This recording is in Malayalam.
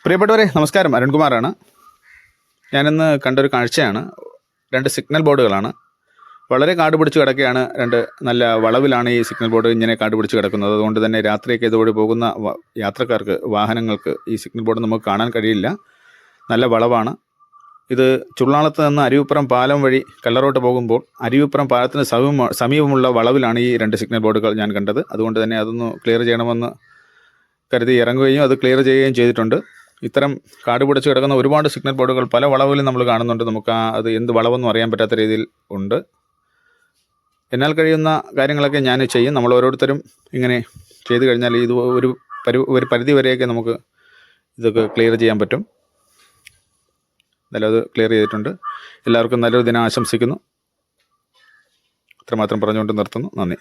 പ്രിയപ്പെട്ടവരെ നമസ്കാരം, അരുൺകുമാറാണ്. ഞാനിന്ന് കണ്ടൊരു കാഴ്ചയാണ്. 2 സിഗ്നൽ ബോർഡുകളാണ്. വളരെ കാട് പിടിച്ച് കിടക്കുകയാണ്. 2 നല്ല വളവിലാണ് ഈ സിഗ്നൽ ബോർഡ് ഇങ്ങനെ കാട് പിടിച്ച് കിടക്കുന്നത്. അതുകൊണ്ട് തന്നെ രാത്രിയൊക്കെ ഇതുവഴി പോകുന്ന യാത്രക്കാർക്ക്, വാഹനങ്ങൾക്ക് ഈ സിഗ്നൽ ബോർഡ് നമുക്ക് കാണാൻ കഴിയില്ല. നല്ല വളവാണ്. ഇത് ചുള്ളാളത്ത് നിന്ന് അരുവിപ്പുറം പാലം വഴി കല്ലറോട്ട് പോകുമ്പോൾ അരുവിപ്പുറം പാലത്തിന് സമീപമുള്ള വളവിലാണ് ഈ 2 സിഗ്നൽ ബോർഡുകൾ ഞാൻ കണ്ടത്. അതുകൊണ്ട് തന്നെ അതൊന്ന് ക്ലിയർ ചെയ്യണമെന്ന് കരുതി ഇറങ്ങുകയും അത് ക്ലിയർ ചെയ്യുകയും ചെയ്തിട്ടുണ്ട്. ഇത്തരം കാട് പിടിച്ച് കിടക്കുന്ന ഒരുപാട് സിഗ്നൽ ബോർഡുകൾ പല വളവിലും നമ്മൾ കാണുന്നുണ്ട്. നമുക്ക് അത് എന്ത് വളവെന്നും അറിയാൻ പറ്റാത്ത രീതിയിൽ ഉണ്ട്. എന്നാൽ കഴിയുന്ന കാര്യങ്ങളൊക്കെ ഞാൻ ചെയ്യും. നമ്മൾ ഓരോരുത്തരും ഇങ്ങനെ ചെയ്തു കഴിഞ്ഞാൽ ഇത് ഒരു പരിധി വരെയൊക്കെ നമുക്ക് ഇതൊക്കെ ക്ലിയർ ചെയ്യാൻ പറ്റും. എന്തായാലും അത് ക്ലിയർ ചെയ്തിട്ടുണ്ട്. എല്ലാവർക്കും നല്ലൊരു ദിനം ആശംസിക്കുന്നു. ഇത്രമാത്രം പറഞ്ഞുകൊണ്ട് നിർത്തുന്നു. നന്ദി.